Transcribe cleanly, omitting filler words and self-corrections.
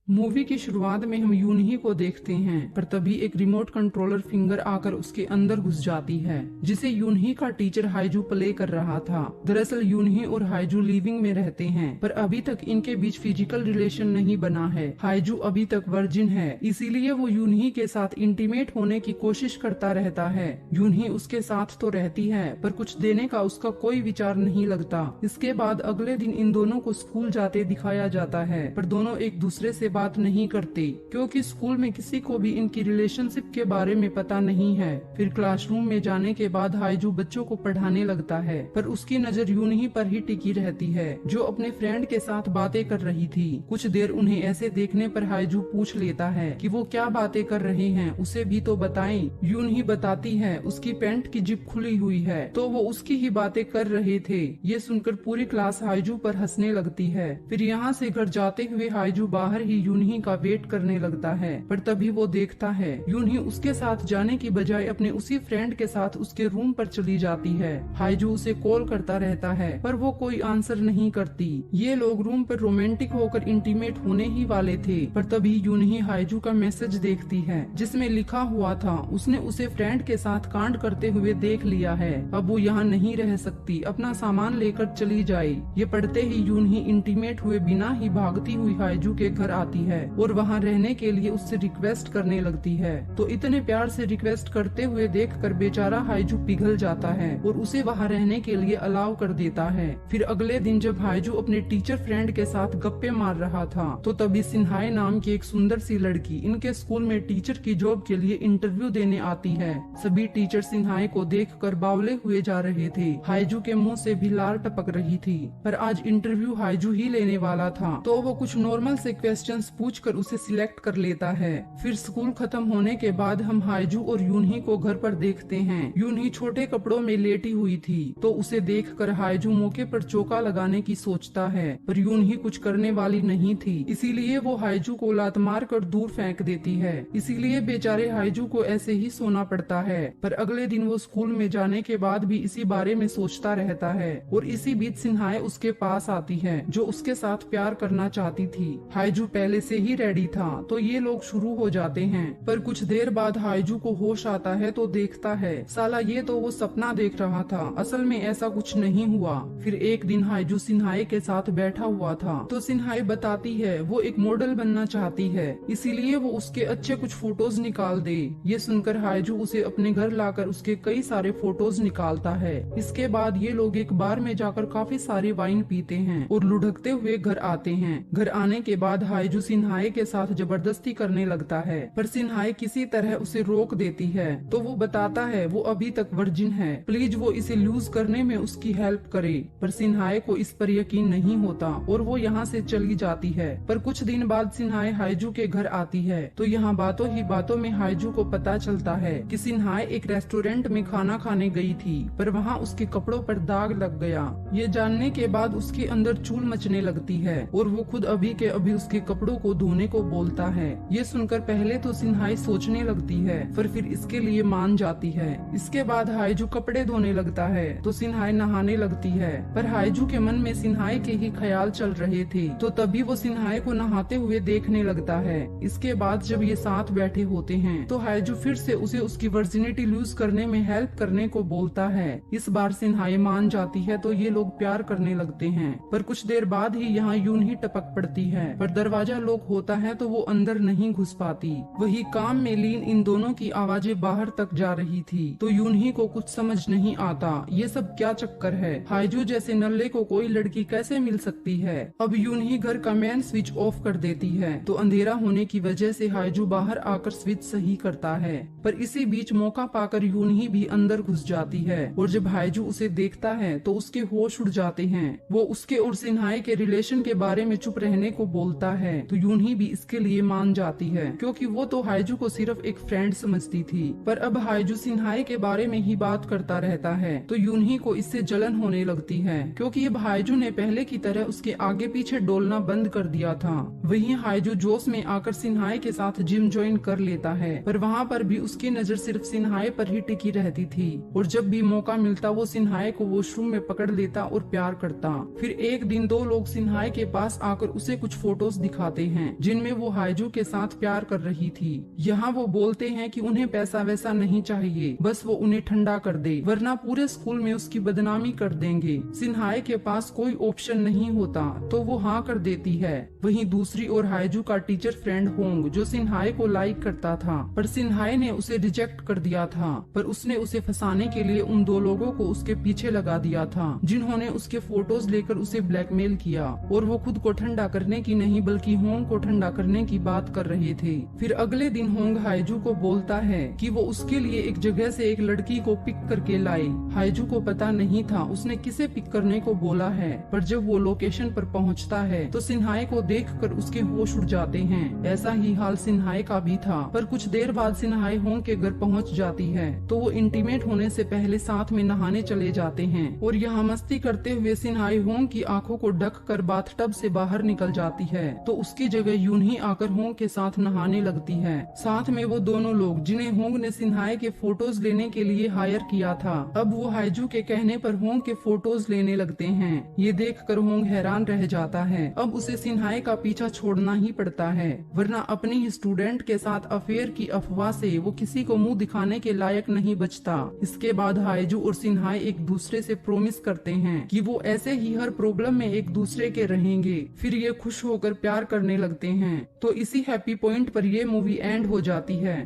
Movie की शुरुआत में हम यूनही को देखते हैं, पर तभी एक रिमोट कंट्रोलर फिंगर आकर उसके अंदर घुस जाती है, जिसे यूनही का टीचर हाइजू प्ले कर रहा था। दरअसल यूनही और हाइजू लिविंग में रहते हैं, पर अभी तक इनके बीच फिजिकल रिलेशन नहीं बना है। हाइजू अभी तक वर्जिन है, इसीलिए वो यूनही के साथ इंटीमेट होने की कोशिश करता रहता है। यूनही उसके साथ तो रहती है, पर कुछ देने का उसका कोई विचार नहीं लगता। इसके बाद अगले दिन इन दोनों को स्कूल जाते दिखाया जाता है, पर दोनों एक दूसरे से बात नहीं करते, क्योंकि स्कूल में किसी को भी इनकी रिलेशनशिप के बारे में पता नहीं है। फिर क्लासरूम में जाने के बाद हाइजू बच्चों को पढ़ाने लगता है, पर उसकी नजर यूनही पर ही टिकी रहती है, जो अपने फ्रेंड के साथ बातें कर रही थी। कुछ देर उन्हें ऐसे देखने पर हाइजू पूछ लेता है कि वो क्या बातें कर रहे हैं, उसे भी तो बताएं। यूनही बताती है उसकी पैंट की जिप खुली हुई है, तो वो उसकी ही बातें कर रहे थे। ये सुनकर पूरी क्लास हाइजू पर हंसने लगती है। फिर यहाँ से घर जाते हुए हाइजू बाहर ही यूनही का वेट करने लगता है, पर तभी वो देखता है यूनही उसके साथ जाने की बजाय अपने उसी फ्रेंड के साथ उसके रूम पर चली जाती है। हाइजू उसे कॉल करता रहता है, पर वो कोई आंसर नहीं करती। ये लोग रूम पर रोमांटिक होकर इंटीमेट होने ही वाले थे, पर तभी यूनही हाइजू का मैसेज देखती है, जिसमें लिखा हुआ था उसने उसे फ्रेंड के साथ कांड करते हुए देख लिया है, अब वो यहाँ नहीं रह सकती, अपना सामान लेकर चली जाए। ये पढ़ते ही यूनही इंटीमेट हुए बिना ही भागती हुई हाइजू के घर आती है और वहाँ रहने के लिए उससे रिक्वेस्ट करने लगती है। तो इतने प्यार से रिक्वेस्ट करते हुए देखकर बेचारा हाइजू पिघल जाता है और उसे वहाँ रहने के लिए अलाउ कर देता है। फिर अगले दिन जब हाइजू अपने टीचर फ्रेंड के साथ गप्पे मार रहा था, तो तभी सिन्हाई नाम की एक सुंदर सी लड़की इनके स्कूल में टीचर की जॉब के लिए इंटरव्यू देने आती है। सभी टीचर सिन्हाई को देखकर बावले हुए जा रहे थे। हाइजू के मुँह से भी लार टपक रही थी, पर आज इंटरव्यू हाइजू ही लेने वाला था, तो वो कुछ नॉर्मल से क्वेश्चंस पूछकर उसे सिलेक्ट कर लेता है। फिर स्कूल खत्म होने के बाद हम हाइजू और यूनही को घर पर देखते हैं। यूनही छोटे कपड़ों में लेटी हुई थी, तो उसे देखकर हाइजू मौके पर चौका लगाने की सोचता है, पर यूनही कुछ करने वाली नहीं थी, इसीलिए वो हाइजू को लात मार कर दूर फेंक देती है। इसीलिए बेचारे हाइजू को ऐसे ही सोना पड़ता है। पर अगले दिन वो स्कूल में जाने के बाद भी इसी बारे में सोचता रहता है, और इसी बीच सिन्हाई उसके पास आती है, जो उसके साथ प्यार करना चाहती थी। हाइजू पहले से ही रेडी था, तो ये लोग शुरू हो जाते हैं। पर कुछ देर बाद हाइजू को होश आता है, तो देखता है साला ये तो वो सपना देख रहा था, असल में ऐसा कुछ नहीं हुआ। फिर एक दिन हाइजू सिन्हाई के साथ बैठा हुआ था, तो सिन्हाई बताती है वो एक मॉडल बनना चाहती है, इसीलिए वो उसके अच्छे कुछ फोटोज निकाल दे। ये सुनकर हाइजू उसे अपने घर लाकर उसके कई सारे फोटोज निकालता है। इसके बाद ये लोग एक बार में जाकर काफी सारी वाइन पीते हैं और लुढ़कते हुए घर आते हैं। घर आने के बाद हाइजू सिन्हाई के साथ जबरदस्ती करने लगता है, पर सिन्हाई किसी तरह उसे रोक देती है। तो वो बताता है वो अभी तक वर्जिन है, प्लीज वो इसे लूज करने में उसकी हेल्प करे। पर सिन्हाई को इस पर यकीन नहीं होता और वो यहाँ से चली जाती है। पर कुछ दिन बाद सिन्हाई हाइजू के घर आती है, तो यहाँ बातों ही बातों में हाइजू को पता चलता है कि सिन्हाई एक रेस्टोरेंट में खाना खाने गई थी, पर वहाँ उसके कपड़ों पर दाग लग गया। ये जानने के बाद उसके अंदर चूल मचने लगती है और वो खुद अभी के अभी उसके कपड़ों को धोने को बोलता है। ये सुनकर पहले तो सिन्हाई सोचने लगती है, पर फिर इसके लिए मान जाती है। इसके बाद हाइजू कपड़े धोने लगता है, तो सिन्हाई नहाने लगती है, पर हाइजू के मन में सिन्हाई के ही ख्याल चल रहे थे, तो तभी वो सिन्हाई को नहाते हुए देखने लगता है। इसके बाद जब ये साथ बैठे होते हैं, तो हाइजू फिर से उसे उसकी वर्जिनिटी लूज करने में हेल्प करने को बोलता है। इस बार सिन्हाई मान जाती है, तो ये लोग प्यार करने लगते हैं। पर कुछ देर बाद ही यहाँ यूनही टपक पड़ती है, पर दरवाजा लॉक होता है, तो वो अंदर नहीं घुस पाती। वही काम में लीन इन दोनों की आवाजें बाहर तक जा रही थी, तो यूनही को कुछ समझ नहीं आता ये सब क्या चक्कर है, हाइजू जैसे नल्ले को कोई लड़की कैसे मिल सकती है। अब यूनही घर का मेन स्विच ऑफ कर देती है, तो अंधेरा होने की वजह से हाइजू बाहर आकर स्विच सही करता है। पर इसी बीच मौका पाकर यूनही भी अंदर घुस जाती है, और जब हाइजू उसे देखता है तो उसके होश उड़ जाते हैं। वो उसके और सिन्हाई के रिलेशन के बारे में चुप रहने को बोलता है, तो यूनही भी इसके लिए मान जाती है, क्योंकि वो तो हाइजू को सिर्फ एक फ्रेंड समझती थी। पर अब हाइजू सिन्हाई के बारे में ही बात करता रहता है, तो यूनही को इससे जलन होने लगती है, क्योंकि अब हाइजू ने पहले की तरह उसके आगे पीछे डोलना बंद कर दिया था। वहीं हाइजू जोश में आकर सिन्हाई के साथ जिम ज्वाइन कर लेता है, पर वहाँ पर भी उसकी नजर सिर्फ सिन्हाई पर ही टिकी रहती थी, और जब भी मौका मिलता वो सिन्हाई को वॉशरूम में पकड़ लेता और प्यार करता। फिर एक दिन दो लोग सिन्हाई के पास आकर उसे कुछ फोटोज दिखाते जाते हैं जिनमें वो हाइजू के साथ प्यार कर रही थी। यहाँ वो बोलते हैं कि उन्हें पैसा वैसा नहीं चाहिए, बस वो उन्हें ठंडा कर दे वरना पूरे स्कूल में उसकी बदनामी कर देंगे। सिन्हाई के पास कोई ऑप्शन नहीं होता तो वो हाँ कर देती है। वहीं दूसरी ओर हाइजू का टीचर फ्रेंड होंग जो सिन्हाई को लाइक करता था, पर सिन्हाई ने उसे रिजेक्ट कर दिया था। पर उसने उसे फंसाने के लिए उन दो लोगों को उसके पीछे लगा दिया था जिन्होंने उसके फोटोज लेकर उसे ब्लैकमेल किया, और वो खुद को ठंडा करने की नहीं बल्कि होंग को ठंडा करने की बात कर रहे थे। फिर अगले दिन होंग हाइजू को बोलता है कि वो उसके लिए एक जगह से एक लड़की को पिक करके लाए। हाइजू को पता नहीं था उसने किसे पिक करने को बोला है, पर जब वो लोकेशन पर पहुंचता है तो सिन्हाई को देखकर उसके होश उड़ जाते हैं। ऐसा ही हाल सिन्हाई का भी था, पर कुछ देर बाद सिन्हाई होंग के घर पहुंच जाती है तो वो इंटीमेट होने से पहले साथ में नहाने चले जाते हैं, और यहाँ मस्ती करते हुए सिन्हाई होंग की आंखों को ढक कर बाथटब से बाहर निकल जाती है तो उसकी जगह यूनही आकर होंग के साथ नहाने लगती है। साथ में वो दोनों लोग जिन्हें होंग ने सिन्हाई के फोटोज लेने के लिए हायर किया था, अब वो हाइजू के कहने पर होंग के फोटोज लेने लगते हैं। ये देखकर होंग हैरान रह जाता है। अब उसे सिन्हाई का पीछा छोड़ना ही पड़ता है, वरना अपनी ही स्टूडेंट के साथ अफेयर की अफवाह से वो किसी को मुंह दिखाने के लायक नहीं बचता। इसके बाद हाइजू और सिन्हाई एक दूसरे से प्रॉमिस करते हैं कि वो ऐसे ही हर प्रॉब्लम में एक दूसरे के रहेंगे। फिर ये खुश होकर प्यार करने लगते हैं। तो इसी हैप्पी पॉइंट पर ये मूवी एंड हो जाती है।